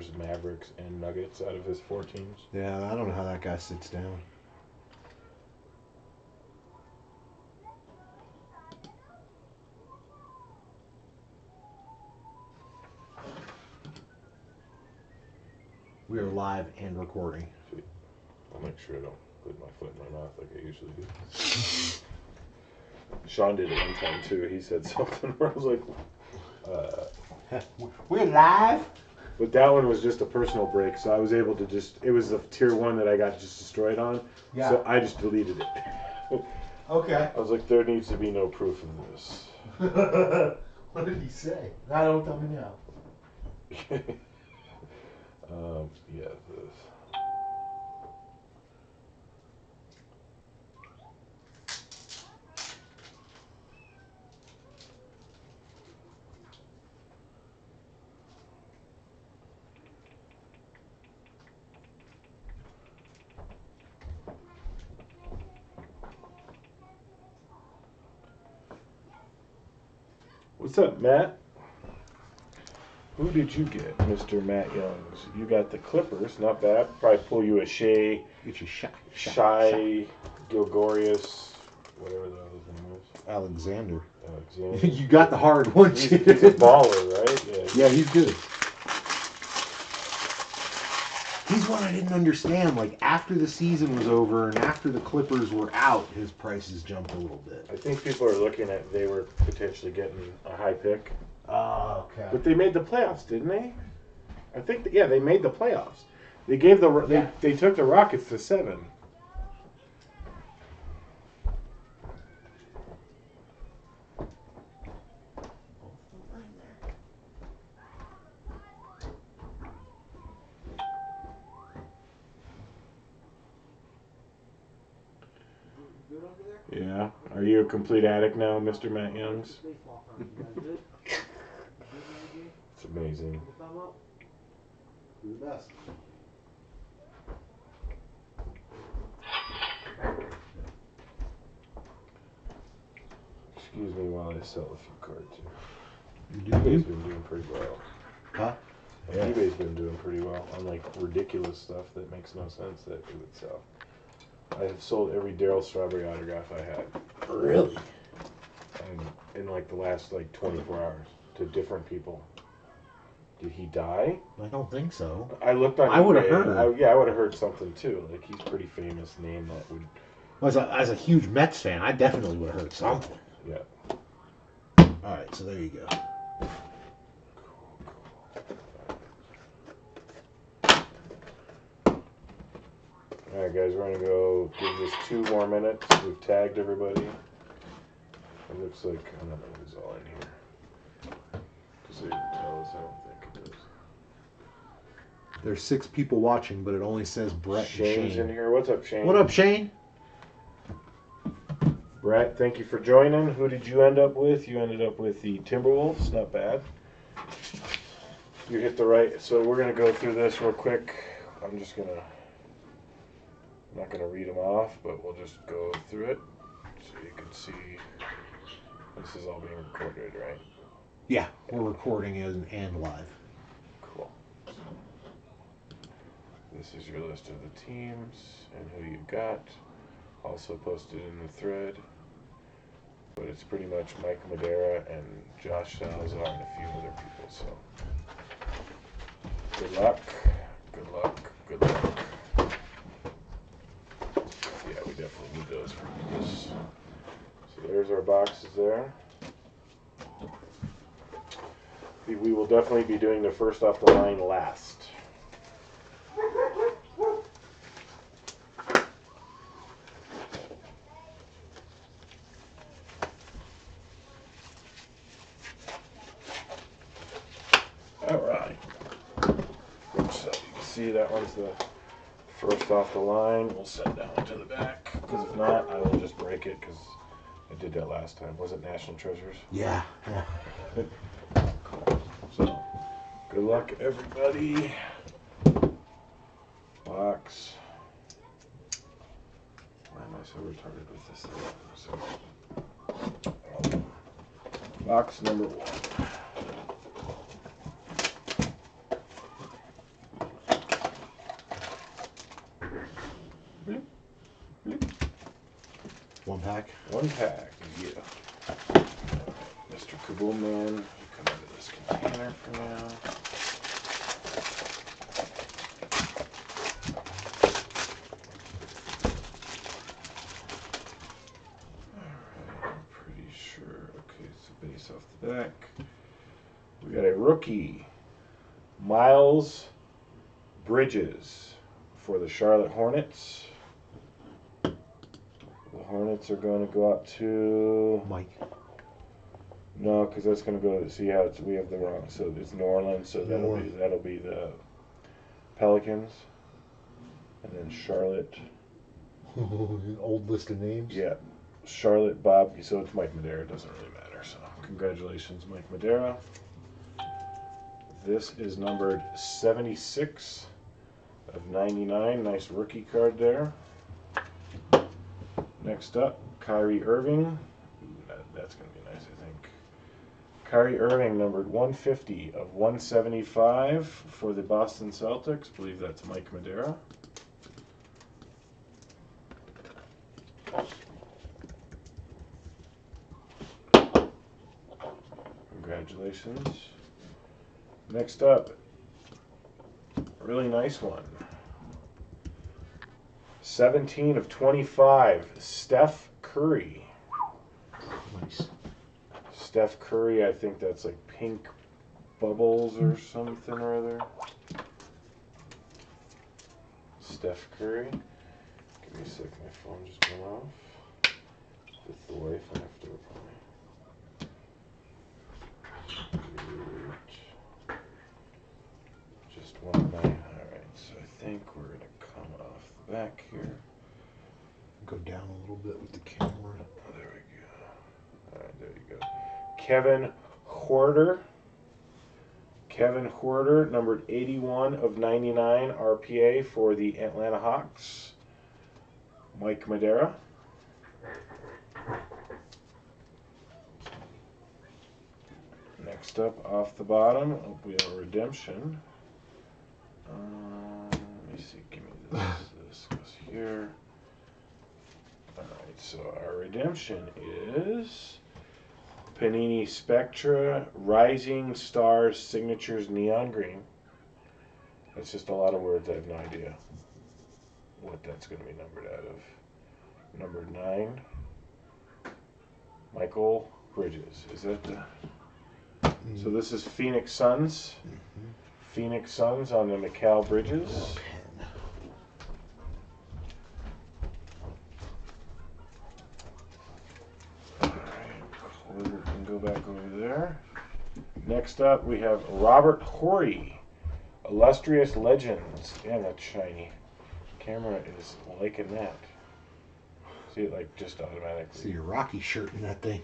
Clippers, Mavericks, and Nuggets out of his 4 teams. Yeah, I don't know how that guy sits down. We are live and recording. Sweet. I'll make sure I don't put my foot in my mouth like I usually do. Sean did it one time too. He said something where I was like, we're live? but that one was just a personal break, so I was able to it was the tier 1 that I got just destroyed on. Yeah. So I just deleted it. Okay. I was like, there needs to be no proof of this. What did he say? I don't tell me now. Yeah, this. What's up, Matt? Who did you get, Mr. Matt Youngs? You got the Clippers, not bad. Probably pull you a Shea, Get your Shy, Gilgorius, whatever the other name is. Alexander. Alexander. You got the hard one. He's a baller, right? Yeah, he's good. He's one I didn't understand. Like, after the season was over and after the Clippers were out, his prices jumped a little bit. I think people are looking at they were potentially getting a high pick. Oh, okay. But they made the playoffs, didn't they? I think, yeah, they made the playoffs. They gave they took the Rockets to 7. Yeah. Are you a complete addict now, Mr. Matt Youngs? It's amazing. You're the best. Excuse me while I sell a few cards here. You eBay's been doing pretty well. Huh? Yeah. eBay's been doing pretty well on like ridiculous stuff that makes no sense that it would sell. I have sold every Daryl Strawberry autograph I had. Really? And in like the last like 24 hours to different people. Did he die? I don't think so. I looked on. I would have heard. I would have heard something too. Like he's a pretty famous name that would. Well, as a huge Mets fan, I definitely would have heard something. Yeah. All right, so there you go. All right, guys, we're gonna go give this 2 more minutes. We've tagged everybody. It looks like I don't know who's all in here because they didn't tell us. I don't think it is. There's 6 people watching, but it only says Brett Shane's and Shane. in here. What's up, Shane? What up, Shane? Brett, thank you for joining. Who did you end up with? You ended up with the Timberwolves. Not bad. You hit the right. So we're gonna go through this real quick. I'm not gonna read them off, but we'll just go through it so you can see. This is all being recorded, right? Yeah, we're recording and live. Cool. This is your list of the teams and who you got. Also posted in the thread. But it's pretty much Mike Madera and Josh Salazar and a few other people, so. Good luck. Good luck. Good luck. Yeah, we definitely need those for this. So there's our boxes there. We will definitely be doing the first off the line last. Alright. So you can see that one's the first off the line. We'll set that one to the back, because if not, I will just break it, because I did that last time. Was it National Treasures? Yeah. Cool. So, good luck, everybody. Box. Why am I so retarded with this thing? Box number 1. pack. One pack, yeah. Mr. Kaboom Man, you come out of this container for now. Alright, I'm pretty sure. Okay, so base off the back. We got a rookie, Miles Bridges, for the Charlotte Hornets. The Hornets are going to go out to Mike. No, because that's going to go. See how it's, we have the wrong. So it's New Orleans. So that'll be the Pelicans, and then Charlotte. Old list of names. Yeah, Charlotte, Bob. So it's Mike Madera. It doesn't really matter. So congratulations, Mike Madera. This is numbered 76 of 99. Nice rookie card there. Next up, Kyrie Irving. That's going to be nice, I think. Kyrie Irving, numbered 150 of 175 for the Boston Celtics. I believe that's Mike Madera. Congratulations. Next up, a really nice one. 17 of 25, Steph Curry. Nice. Steph Curry, I think that's like pink bubbles or something or other. Steph Curry. Give me a sec, my phone just went off. With the wife, I have to just one of my. Alright, so I think we're going to come off the back here. Go down a little bit with the camera. Oh, there we go. Alright, there you go. Kevin Huerter. Kevin Huerter, numbered 81 of 99 RPA for the Atlanta Hawks. Mike Madera. Next up, off the bottom, we have a redemption. Let me see, give me this. This goes here. Alright, so our redemption is Panini Spectra Rising Stars Signatures Neon Green. That's just a lot of words. I have no idea what that's going to be numbered out of. Number 9, Michael Bridges. Is that the... So this is Phoenix Suns. Phoenix Suns on the Mikal Bridges. We can go back over there. Next up, we have Robert Horry, Illustrious Legends. Damn, that's shiny. Camera is liking that. See it like just automatically. See your Rocky shirt in that thing.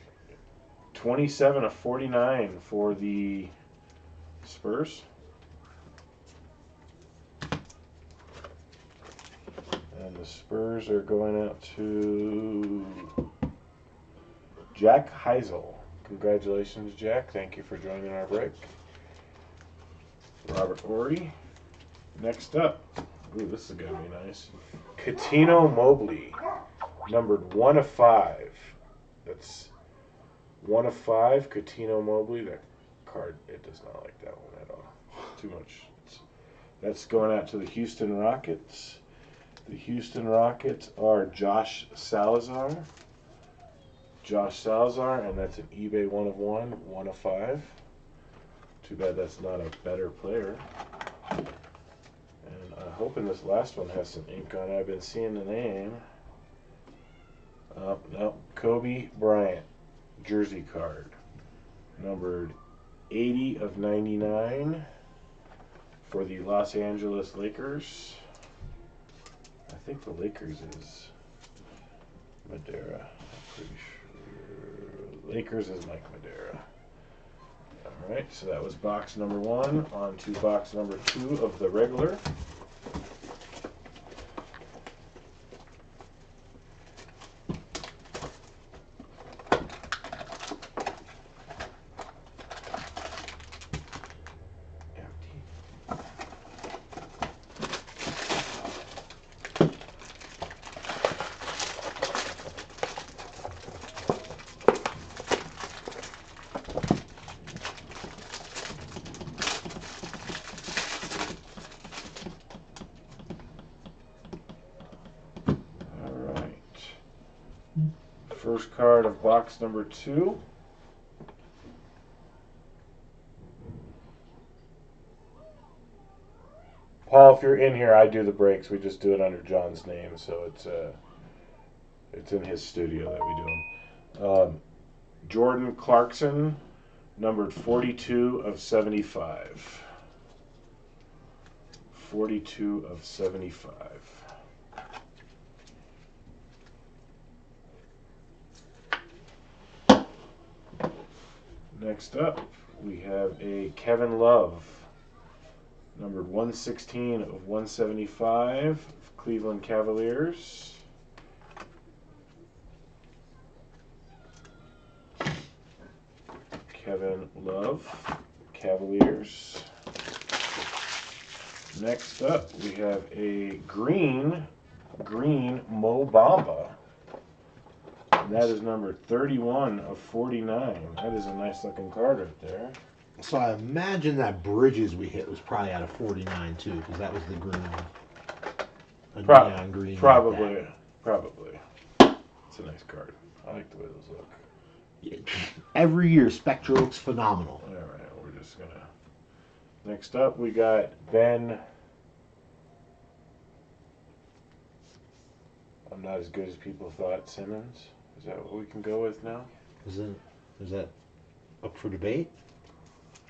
27 of 49 for the Spurs. And the Spurs are going out to Jack Heisel. Congratulations, Jack. Thank you for joining our break. Robert Horry. Next up. Ooh, this is going to be nice. Katino Mobley. Numbered 1 of 5. That's 1 of 5. Katino Mobley. That card, it does not like that one at all. Too much. That's going out to the Houston Rockets. The Houston Rockets are Josh Salazar. Josh Salazar, and that's an eBay 1 of 1, 1 of 5. Too bad that's not a better player. And I'm hoping this last one has some ink on it. I've been seeing the name. No, Kobe Bryant, jersey card. Numbered 80 of 99 for the Los Angeles Lakers. I think the Lakers is Madera. I'm pretty sure. Lakers is Mike Madera. Alright, so that was box number 1. On to box number 2 of the regular. First card of box number 2. Paul, if you're in here, I do the breaks. We just do it under John's name, so it's in his studio that we do them. Jordan Clarkson, numbered 42 of 75. 42 of 75. Next up, we have a Kevin Love, numbered 116 of 175, Cleveland Cavaliers. Kevin Love, Cavaliers. Next up, we have a green Mo Bamba. And that is number 31 of 49. That is a nice looking card right there. So I imagine that Bridges we hit was probably out of 49 too, because that was the green. Neon green. Probably. It's a nice card. I like the way those look. Yeah, every year, Spectra looks phenomenal. All right, we're just gonna. Next up, we got Ben. I'm not as good as people thought. Simmons. Is that what we can go with now? Is that up for debate?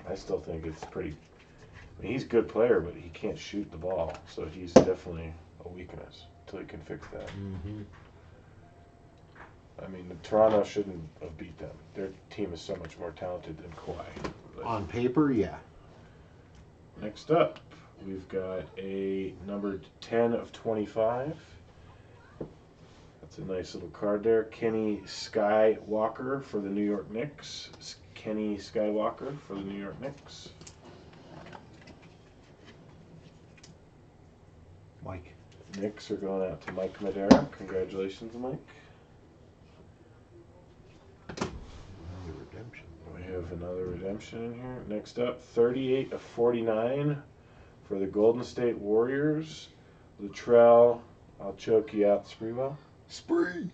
I still think it's pretty. I mean, he's a good player, but he can't shoot the ball, so he's definitely a weakness until he can fix that. Mm-hmm. I mean, Toronto shouldn't have beat them. Their team is so much more talented than Kawhi. But On paper, yeah. next up, we've got a number 10 of 25. That's a nice little card there. Kenny Skywalker for the New York Knicks. Kenny Skywalker for the New York Knicks. Mike. Knicks are going out to Mike Madera. Congratulations, Mike. Redemption. We have another redemption in here. Next up, 38 of 49 for the Golden State Warriors. Latrell, I'll choke you out, Sprewell. Spree.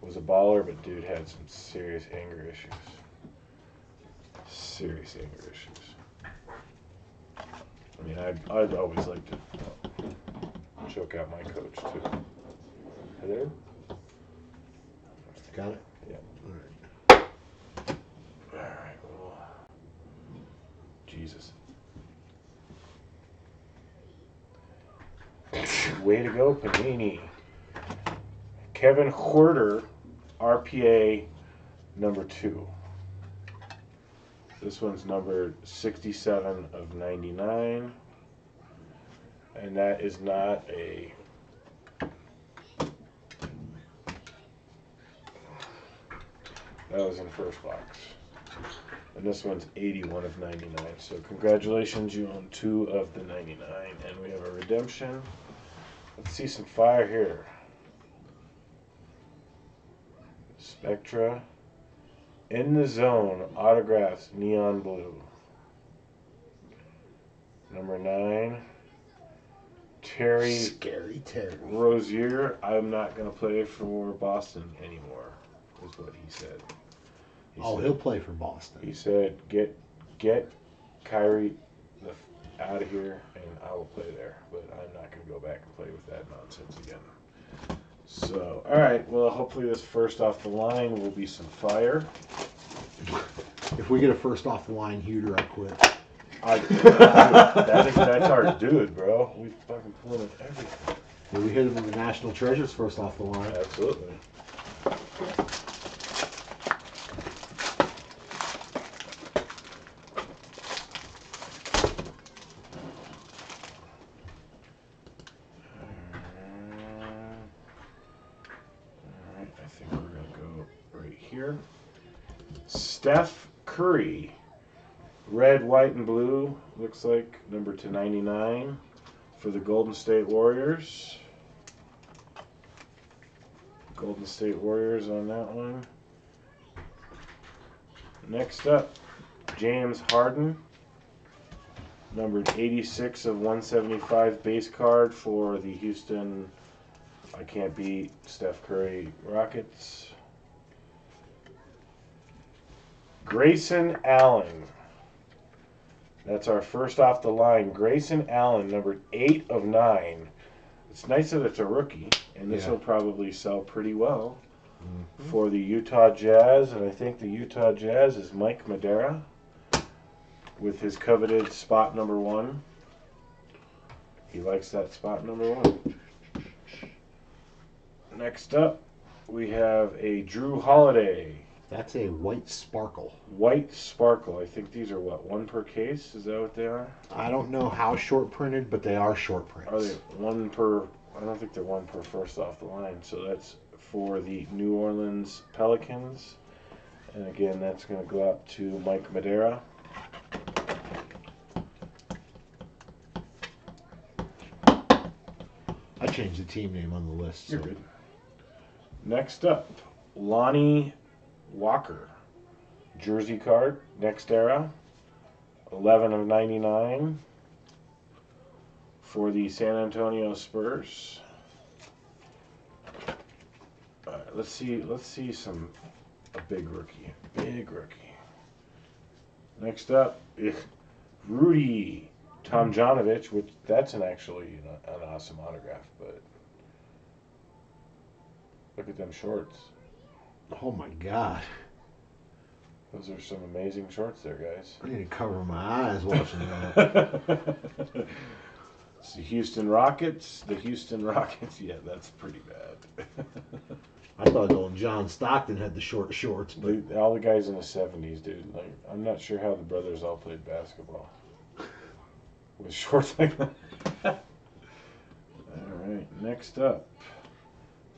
Was a baller, but dude had some serious anger issues. Serious anger issues. I mean, I'd always like to choke out my coach, too. Hello? Got it? Yeah. All right. Alright, well. Jesus. Way to go, Panini. Kevin Huerter, RPA number 2. This one's numbered 67 of 99. And that is not a... That was in first box. And this one's 81 of 99. So congratulations, you own 2 of the 99. And we have a redemption. Let's see some fire here. Spectra. In the Zone, autographs, neon blue. Number 9. Scary Terry. Rozier. I'm not going to play for Boston anymore, is what he said. He'll play for Boston. He said, get Kyrie out of here, and I will play there. But I'm not going to go back and play with that nonsense again. So, all right. Well, hopefully this first off the line will be some fire. If we get a first off the line Huter, I quit. That's our dude, bro. We fucking pull him with everything. Yeah, we hit him in the National Treasures first off the line. Absolutely. Alright, I think we're going to go right here. Steph Curry. Red, white, and blue, looks like, number 299 for the Golden State Warriors. Golden State Warriors on that one. Next up, James Harden, numbered 86 of 175 base card for the Houston, I can't beat, Steph Curry Rockets. Grayson Allen. That's our first off the line. Grayson Allen, number 8 of 9. It's nice that it's a rookie, and this will probably sell pretty well for the Utah Jazz. And I think the Utah Jazz is Mike Madera with his coveted spot number 1. He likes that spot number 1. Next up, we have a Drew Holiday. That's a white sparkle. White sparkle. I think these are what, 1 per case? Is that what they are? I don't know how short printed, but they are short prints. Are they 1 per? I don't think they're 1 per first off the line. So that's for the New Orleans Pelicans. And again, that's going to go out to Mike Madera. I changed the team name on the list. You're good. Next up, Lonnie Walker. Jersey card, next era. 11 of 99 for the San Antonio Spurs. All right, let's see a big rookie. Next up, Rudy Tomjanovich, which that's actually an awesome autograph, but look at them shorts. Oh my God. Those are some amazing shorts there, guys. I need to cover my eyes watching that. It's the Houston Rockets. Yeah, that's pretty bad. I thought old John Stockton had the short shorts, but All the guys in the 70s, dude. Like, I'm not sure how the brothers all played basketball with shorts like that. All right, next up,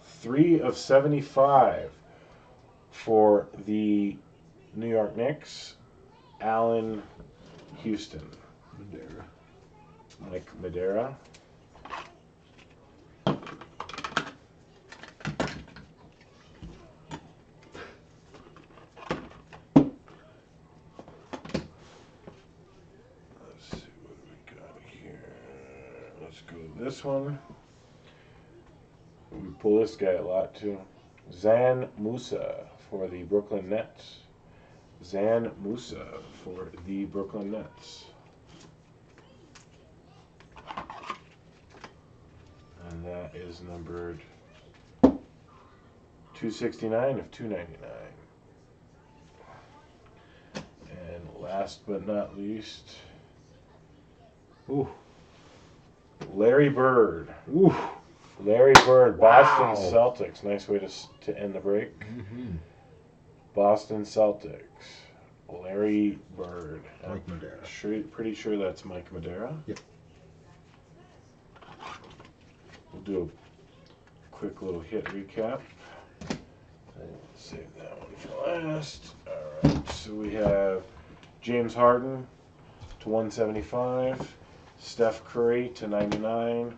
3 of 75 for the New York Knicks, Allen Houston. Madera. Mike Madera. Let's see what we got here. Let's go with this one. We pull this guy a lot too. Zan Musa for the Brooklyn Nets. Zan Musa for the Brooklyn Nets. And that is numbered 269 of 299. And last but not least, Larry Bird. Larry Bird, Boston Celtics. Nice way to end the break. Boston Celtics. Larry Bird. Mike Madera. Pretty sure that's Mike Madera. Yep. We'll do a quick little hit recap. Save that one for last. Alright, so we have James Harden to 175. Steph Curry to 99.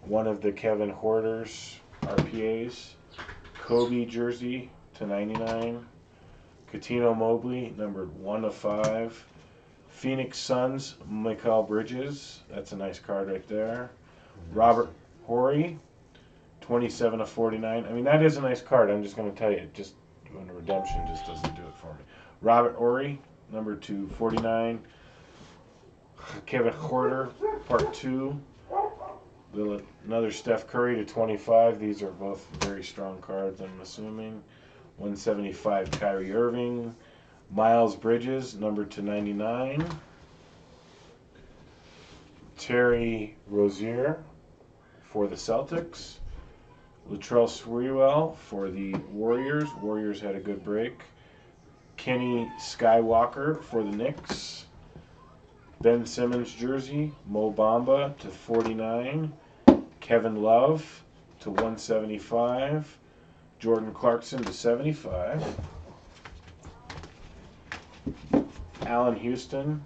One of the Kevin Hoarders RPAs. Kobe jersey to 99. Coutinho Mobley, numbered 1 of 5. Phoenix Suns, Mikal Bridges. That's a nice card right there. Robert Horry, 27 of 49. I mean, that is a nice card. I'm just going to tell you, just doing a redemption just doesn't do it for me. Robert Horry, number 249. Kevin Hoarder, part 2. Another Steph Curry to 25. These are both very strong cards, I'm assuming. 175 Kyrie Irving. Miles Bridges, number 299. Terry Rozier for the Celtics. Latrell Sprewell for the Warriors. Warriors had a good break. Kenny Skywalker for the Knicks. Ben Simmons jersey. Mo Bamba to 49. Kevin Love to 175. Jordan Clarkson to 75. Allen Houston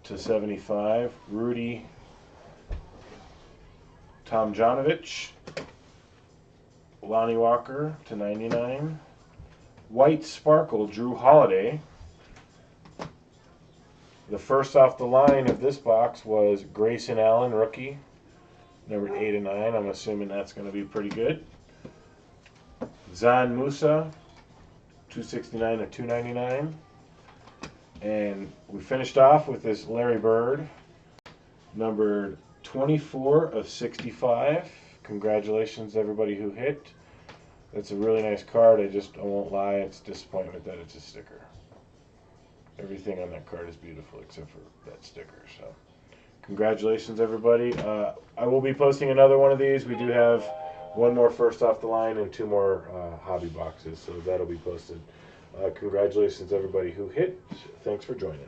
to 75. Rudy Tomjanovich. Lonnie Walker to 99. White Sparkle Drew Holiday. The first off the line of this box was Grayson Allen, rookie, number 8 and 9. I'm assuming that's going to be pretty good. Zan Musa, 269 and 299. And we finished off with this Larry Bird, numbered 24 of 65. Congratulations, everybody who hit. That's a really nice card. I won't lie, it's disappointment that it's a sticker. Everything on that card is beautiful except for that sticker. So, congratulations, everybody. I will be posting another one of these. We do have one more first off the line and two more hobby boxes, so that'll be posted. Congratulations, everybody who hit. Thanks for joining.